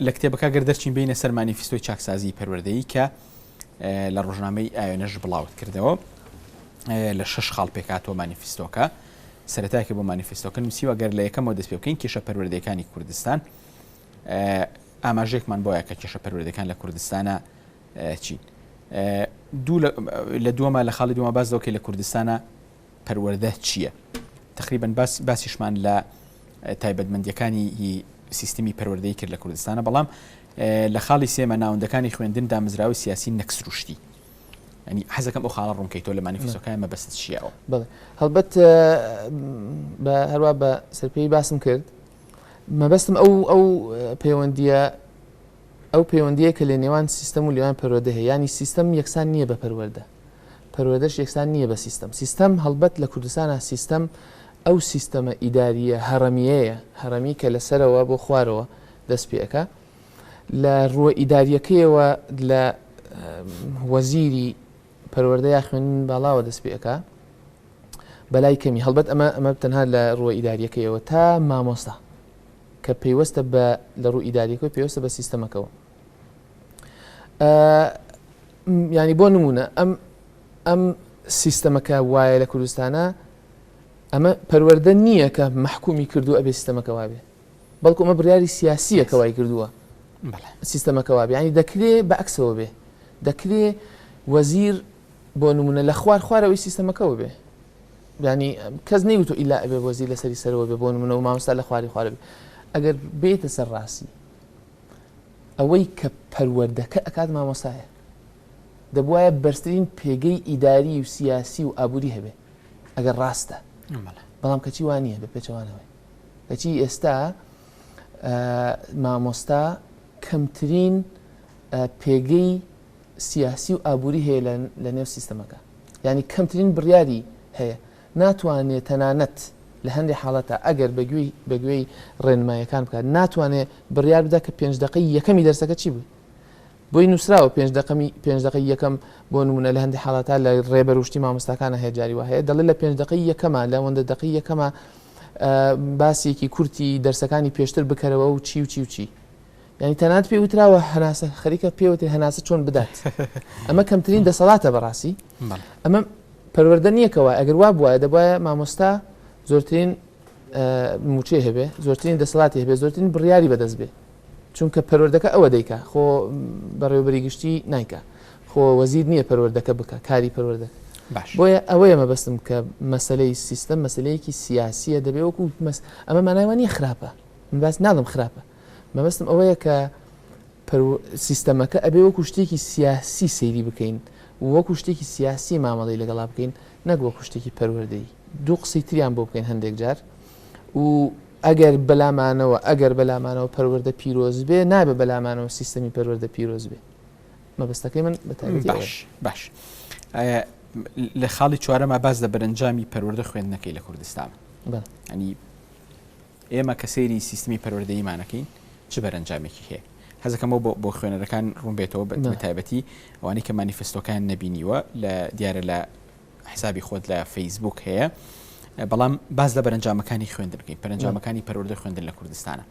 لە کتێبەکە گەر دەرچین بینە سەر مانیفستۆی چاکسازی پەروەردەیی کە لە ڕۆژنامەی ئاوێنەش بڵاوت کردەوە لە 6 خاڵ پێکاتەوە مانیفستۆکە سەرەتاکە بۆ مانیفستۆکە نووسیوە گەر لە یەکەمەوە دەست پێ بکەین کێشە پەروەردەیەکانی کوردستان ئاماژەیەکمان بۆیە کە کێشە پەروەردەکان لە کوردستانە چین لە دووەمە لە خاڵی دووەمە باس دەوکەی لە کوردستانە پەروەردە چییە تقریبا باسیشمان لە تایبەتمەندیەکانی سیستمی پەروەردەیی کرد لە کوردستانە بەڵام لە خاڵی سێمە ناوەندەکانی خوێندن دامەزراوی سیاسی نەکسروشتی ینی حەزەکەم ئەو خاڵە ڕوونکەیتەوە لە مانیفستۆکان مەبەستت چییەوە بەڵێ هەڵبەت هەروە بە سەرپێی باسم کرد مەبەستم ئەو پەیوەندیە کە لە نێوان سیستەم و لێوان پەروەردە هەیە ینی سیستەم یەکسان نییە بە پەروەردەش یەکسان نییە بە سیستەم هەڵبەت لە کوردستانە سیستەم ئەو سیستەمە ئیداریە هەڕەمیەیە هەڕەمی کە لەسەرەوە بۆ خوارەوە دەست پێەکە لە ڕووە ئیداریەکەیەوە لە وەزیری پەروەردە یا خوێندن باڵاوە دەست پێەکە بەلای کەمی هەڵبەت ئەمە تەنها لە ڕووە ئیداریەکەیەوە تا مامۆستا کە پێیوەستە لە ڕوو ئیداریەکە پێوەستە بە سیستەمەکەەوە ینی بۆ نمونە ئەم سیستەمەکە وایە لە کوردستانە ئەمە پەروەردە نییە کە محکومی کردو ئەبێ سیستەمەکەوا بێ بەڵکو ئەمە بڕیاری سیاسیە کە وای کردووە سیستەمەکەوا بێ ینی دەکرێت بە ئەکسەوە بێ دەکرێت وەزیر بۆ نمونە لە خوارەوەی سیستەمەکەەوە بێ ینی کەس نەیوتۆ ئیلا ئەبێ وەزیر لەسەری سەرەوە بێ بۆ نمونە و مامۆستا لە خوارە بێ ئەگەر بێتە سەر ڕاستی ئەوەی کە پەروەردەکە ئەکات مامۆستایە دەبوایە بەرزترین پێگەی ئیداری و سیاسی و ئابووری هەبێ ئەگەر ڕاستە بەڵام کەچی وانە بە پێچەوانەوەی کەچی ئێستا مامۆستا کەمترین پێگەی سیاسی و ئابووری هەیە لە نێو سیستەمەکە ینی کەمترین بڕیاری هەیە ناتوانێت تەنانەت لە هەندێک حاڵەتە ئەگەر بەگوێی ڕێنمایەکان بکات ناتوانێت بڕیار بدا کە 5 دقەی یەکەمی دەرسەکە چی بووی بۆی نووسراوە 5 دقەی یەکەم بۆ نمونە لە هەندێک حاڵەتە لە ڕێبەروشتی مامۆستاکانە هەیە جاری وهەیە دەڵێت لە 5 دقەی یەکەمە لە ئەوەندە دقەی یەکەمە باسێکی کورتی دەرسەکانی پێشتر بکەرەوە و چی ینی تەنانەت پێی وتراوە هەناسە خەریکە پێوتێ هەناسە چۆن بدات ئەمە کەمترین دەسەڵاتە بەڕاستی ئەمە پەروەردە نییەکەوە ئەگەر وا بواە دەبواە مامۆستا زۆرترین موچێ هەبێ زۆرترین دەسەڵاتی هەبێ زۆرترین بڕیاری بەدەست بێ چونکە پەروەردەکە ئەوە دەیکا خۆ بەڕێوەبەری گشتی نایکە خۆ وەزیر نییە پەروەردەکە بکە کاری پەروەردەکە بۆیە ئەوەیە مەبەستم کە مەسلەی سیستەم مەسلەیەکی سیاسیە دەبێ وەکو ئەمە مانایوانی خراپە من باس ناڵم خراپە مەبەستم ئەوەیە کە سیستەمەکە ئەبێ وەکو شتێکی سیاسی سەیری بکەین وەکو شتێکی سیاسی مامەڵی لەگەڵا بکەین نەک وەکو شتێکی پەروەردەی دوو قسەی تریان بۆ بکەین هەندێک جار و ئەگەر بەلامانەوە پەروەردە پیرۆز بێ نابێ بەلامانەوە سیستەمی پەروەردە پیرۆز بێ مەبەستەکەی من بەتابەتی باش لە خاڵی چوارەمە باز لە بەرەنجامی پەروەردە خوێندنەکەی لە کوردستان ینی ئێمە کە سەیری سیستمی پەروەردەییمانەکەین چ بەرەنجامێکی هەیە حەزەکەمەوە بۆ خوێنەرەکان ڕوون بێتەوە بە تایبەتی ئەوانەی کە مانیفستۆکان نەبینیوە لە دیارە لە حسابی خۆت لە فەیسبوک هەیە بەڵام باز لە بەرەنجامەکانی خوێندن بکەین بەرەنجامەکانی پەروەردە خوێندن لە کوردستانە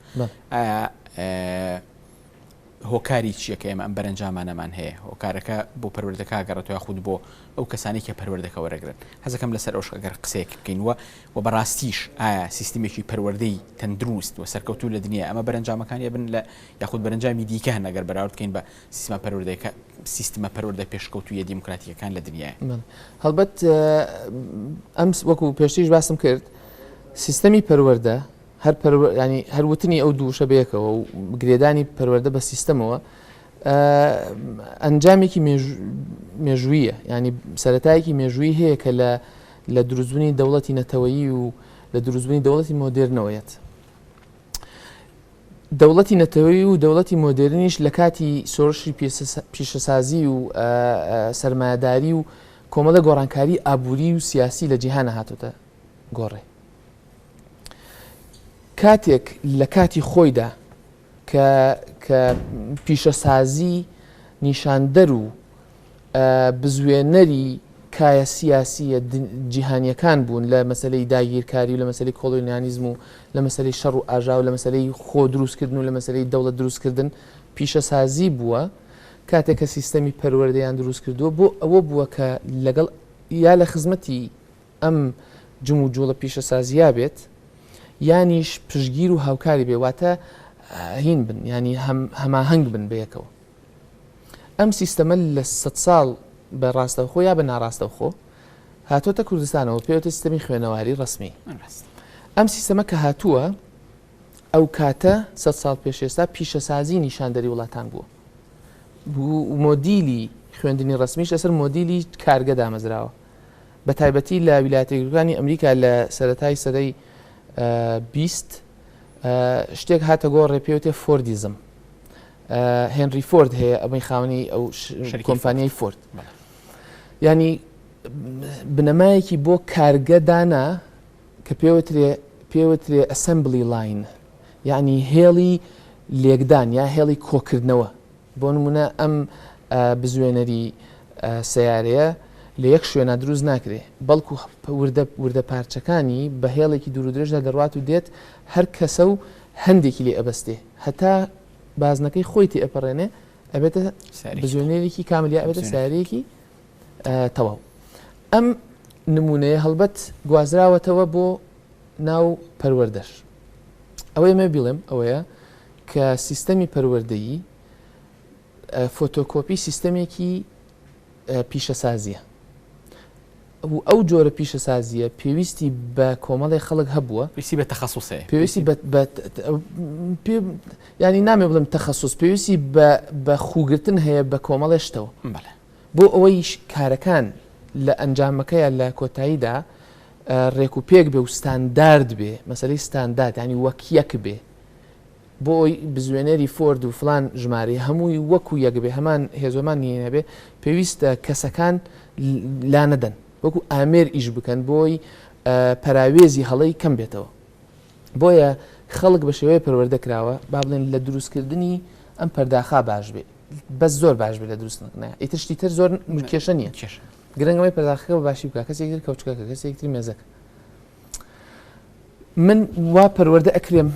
هۆکاری چیە کە ئێمە ئەم بەرەنجامانەمان هەیە هۆکارەکە بۆ پەروەردەکە گەڕێتەوە خود بۆ ئەو کەسانی کە پەروەردەکە وەرەگرن حەزەکەم لەسەر ئەوش ئەگەر قسەیەک بکەینەوە و بەڕاستیش ئایا سیستمێکی پەروەردەی تەندروست و سەرکەوتوو لە دنیا ئەمە بەرەنجامەکانی بن لە یاخود بەرەنجامی دیکە هەن ئەگەر بەراورد بکەین بە سیستمە پەروەردە پێشکەوتوویە دیموکراتیەکان لە دنیاە هەڵبەت ئەم وەکو پێشتیش باسم کرد سیستەمی پەروەردە ینی هەروتنی ئەو دووشە بەیەکەوە و گرێدانی پەروەردە بە سیستەمەوە ئەنجامێکی مێژوویە ینی سەرەتایەکی مێژووی هەیە کە لە دروستبوونی دەوڵەتی نەتەوەیی و لە دروستبوونی دەوڵەتی مۆدێرنەوەیەت دەوڵەتی نەتەوەیی و دەوڵەتی مۆدێرنیش لە کاتی سۆرشی پیشەسازی و سەرمایه‌داری و کۆمەڵە گۆڕانکاری ئابووری و سیاسی لە جیهانە هاتوتە گۆڕێ کاتێک لە کاتی خۆیدا کە پیشەسازی نیشاندەر و بزوێنەری کایە سیاسیە جیهانیەکان بوون لە مەسلەی داگیرکاری و لە مەسلەی کۆلۆنیالیزم و لە مەسلەی شەڕ و ئاژا و لە مەسلەی خۆ دروستکردن و لە مەسلەی دەوڵەت دروستکردن پیشەسازی بووە کاتێک کە سیستەمی پەروەردەیان دروست کردووە بۆ ئەوە بووە کە لەگەڵ یا لە خزمەتی ئەم جم و جوڵە پیشەسازیە بێت یانیش پشگیر و هاوکاری بێ واتە هین بن ینی هەماهەنگ بن بەیەکەوە ئەم سیستەمە لە 100 ساڵ بە ڕاستەوخۆ یا بە ناڕاستەوخۆ هاتوۆتە کوردستانەوە پێوتە سیستەمی خوێنەواری ڕسمی ئەم سیستەمە کە هاتووە ئەو کاتە 100 ساڵ پێش ئێستا پیشەسازی نیشاندەری وڵاتان بووە مۆدیلی خوێندنی ڕسمیش لەسەر مۆدیلی کارگە دامەزراوە بە تایبەتی لە ویلایەتە یەکگرتووەکانی ئەمریکا لە سەرەتای سەدەی 20 شتێک هاتە گۆڕێ پێوتێ فۆردیزم هێنری فۆرد هەیە ئەمەی خاوەنی ئەو کۆمپانیای فۆرد ینی بنەمایەکی بۆ کارگەدانا کە پێوترێ ئەسەمبلی لاین یعنی هێڵی لێکدان یا هێڵی کۆکردنەوە بۆ نمونە ئەم بزوێنەری سیارەیە لە یەک شوێنە دروست ناکرێ بەڵکو وردە پارچەکانی بە هێڵێکی دوور و درێژدا دەڕوات و دێت هەر کەسە و هەندێکی لێ ئەبەستێ هەتا بازنەکەی خۆی تێ ئەپەڕێنێ ئەبێتە بزوێنەرێکی کاملیا ئەبێتە سیارەیەکی تەواو ئەم نمونەیە هەڵبەت گوازراوەتەوە بۆ ناو پەروەردەش ئەوەی ئەمە بڵێم ئەوەیە کە سیستەمی پەروەردەیی فۆتۆکۆپی سیستەمێکی پیشەسازیە ئەو جۆرە پیشەسازیە پێویستی بە کۆمەڵی خەڵک هەبووە پێویستی بە تەخەسوسێ پێویستی ینی نامێ بڵم تەخەسوس پێویستی بە خوگرتن هەیە بە کۆمەڵێ شتەوە بۆ ئەوەی کارەکان لە ئەنجامەکەیە لە کۆتاییدا ڕێک و پێک بێ و ستاندارد بێ مەسەلەی ستاندارد ینی وەک یەک بێ بۆ ئەوی بزوێنەری فۆرد و فلان ژمارە هەمووی وەکو یەک بێ هەمان هێزۆمان نیە بێ پێویستە کەسەکان لا نەدەن وەکو ئامێر ئیش بکەن بۆی پەراوێزی هەڵەی کەم بێتەوە بۆیە خەڵک بە شێوەیە پەروەردەکراوە با بڵێن لە دروستکردنی ئەم پەرداخا باش بێ بەس زۆر باش بێ لە دروستنە ئیتر شتی تر زۆر کێشە نییە گرنگەوەی پەرداخەکە بە باشی بکە کەسێکتر کەوچکەکە کەسێکتری مێزەکە من وا پەروەردە ئەکرێم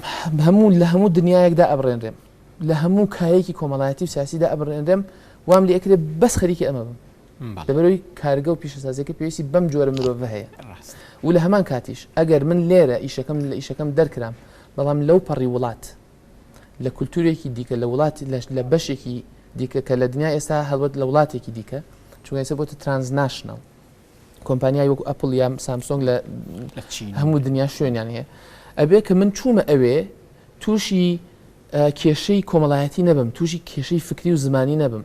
لە هەموو دنیایەکدا ئەبڕێنرێم لە هەموو کایەکی کۆمەڵایەتی و سیاسیدا ئەبڕێنرێم وام لێ ئەکرێت بەس خەریکی ئەمە بم لەبەرەوەی کارگە و پیشەسازیەکە پێویستی بەم جۆرە مرۆڤ هەیە و لە هەمان کاتیش ئەگەر من لێرە ئیشەکەم لە ئیشەکەم دەرکرام بەڵام لەو پەڕی وڵات لە کولتورێکی دیکە لە وڵاتی لە بەشێکی دیکە کە لە دنیا ئێستا هەڵبەت لە وڵاتێکی دیکە چونکە ئێستا بۆتە ترانزناشنەڵ کۆمپانیای وەکو ئەپڵ یا سامسۆنگ لە هەموو دنیا شوێنیان هەیە ئەبێ کە من چوومە ئەوێ تووشی کێشەی کۆمەڵایەتی نەبم تووشی کێشەی فکری و زمانی نەبم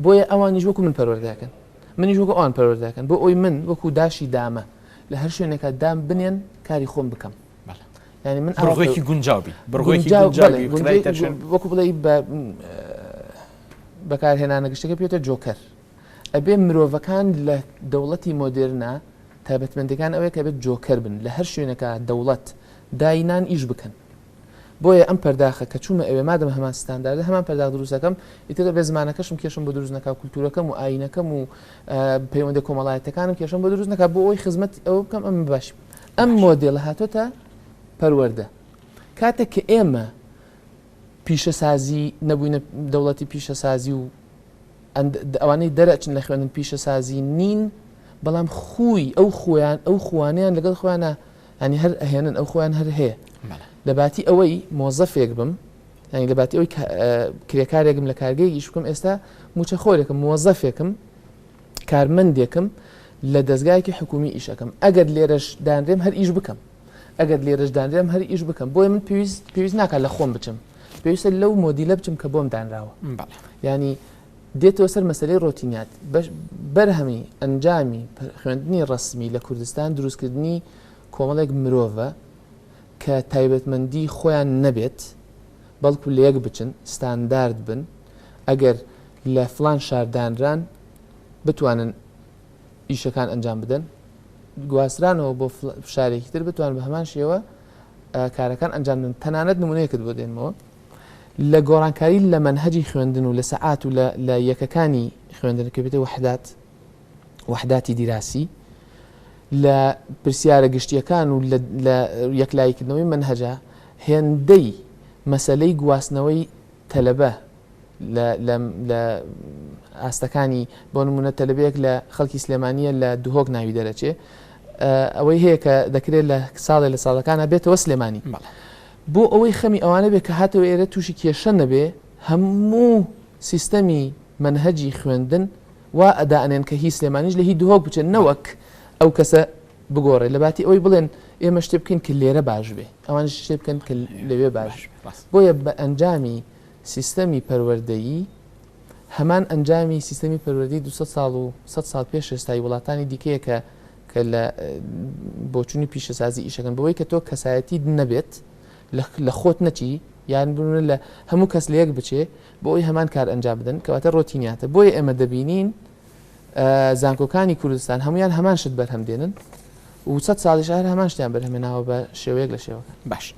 بۆیە ئەوانیش وەکو من پەروەردەکەن منیش وەکو ئەوان پەروەردەکەن بۆ ئەوی من وەکو داشی دامە لە هەر شوێنێکە دام بنێن کاری خۆم بکەم ینی من بڕۆیەکی گونجاوی وەکو بڵێ بەکارهێنانە گشتەکە پێێتە جۆکەر ئەبێ مرۆڤەکان لە دەوڵەتی مۆدرنا تایبەتمەندەکان ئەوەیە کە بێت جۆکەر بن لە هەر شوێنەکە دەوڵەت داینان ئیش بکەن بۆیە ئەم پەرداخە کە چوومە ئەوێ مادەم هەمان ستانداردە هەمان پەرداخ دروستەکەم ئیتر بێ زمانەکەشم کێشم بۆ دروست نەکا کولتورەکەم و ئاینەکەم و پەیوەندە کۆمەڵایەتەکانم کێشم بۆ دروست نەکا بۆ ئەوی خزمەت ئەوە بکەم ئەم باش ئەم مۆدێڵە هاتۆتە پەروەردە کاتێک کە ئێمە پیشەسازی نەبووینە دەوڵەتی پیشەسازی و ئەوانەی دەرەچن لە خوێندن پیشەسازی نین بەڵام خوی ئەو خۆیان ئەو خوانیان لەگەڵ خۆیانە ینی هەر ئەهێنن ئەو خۆیان هەر هەیە لەباتی ئەوەی مۆزەفێک بم ینی لەباتی ئەوی کرێکارێکم لە کارگەی ئیش بکەم ئێستا موچە خۆرێکم مۆزەفێکم کارمەندێکم لە دەستگایەکی حکومی ئیشەکەم ئەگەر لێرەش دانرێم هەر ئیش بکەم ئەگەر لێرەش دانرێم هەر ئیش بکەم بۆیە من پێویست ناکات لە خۆم بچم پێویستە لەو مۆدیلە بچم کە بۆم دانراوە ینی دێتەوە سەر مەسلەی ڕۆتینات بەرهەمی ئەنجامی خوێندنی ڕسمی لە کوردستان دروستکردنی کۆمەڵێک مرۆڤە کە تایبەتمەندی خۆیان نەبێت بەڵکو لە یەک بچن ستاندارد بن ئەگەر لە فلان شاردانران بتوانن ئیشەکان ئەنجام بدەن گواسترانەوە بۆ شارێکی تر بتوان بە هەمان شێوە کارەکان ئەنجام بدەن تەنانەت نمونەیەکت بۆ دێنمەوە لە گۆڕانکاری لە منهەجی خوێندن و لە سەعات و لە یەکەکانی خوێندن کە بێتە وحدات وحداتی دیراسی لە پرسیارە گشتیەکان و لە یەکلایکردنەوەی منهەجە هێندەی مەسلەی گواستنەوەی تەلەبە لە ئاستەکانی بۆ نمونە تەلەبەیەک لە خەڵکی سلێمانیە لە دوهۆک ناوی دەرەچێ ئەوەی هەیە کە دەکرێت لە ساڵێ لە ساڵەکانە بێتەوە سلێمانی بۆ ئەوەی خەمی ئەوانە بێت کە هاتەوە ئێرە تووشی کێشە نەبێ هەموو سیستەمی منهەجی خوێندن وا ئەدائنێن کە هی سلێمانیش لە هی دوهۆک بچێت نەوەک ئەو کەسە بگۆڕێ لە باتی ئەوەی بڵێن ئێمە شتێ بکەین کە لێرە باش بێ ئەوان شتێ بکەن کە لەوێ باش بۆیە بە ئەنجامی سیستەمی پەروەردەیی هەمان ئەنجامی سیستەمی پەروەردەی 200 ساڵ و 100 ساڵ پێش ئێستای وڵاتانی دیکەیە کە لە بۆچوونی پیشەسازی ئیشەکەن بەوەی کە تۆ کەسایەتی نەبێت لە خۆت نەچی یان بنە لە هەموو کەس لە یەک بچێ بۆ ئەوی هەمان کار ئەنجام بدەن کەواتە ڕۆتینیاتە بۆیە ئێمە دەبینین زانکۆکانی کوردستان هەمویان هەمان شت بەرهەم دێنن و 100 ساڵیش هەر هەمان شتیان بەرهەمێناوە بە شێوەیەک لە شێوەکە باش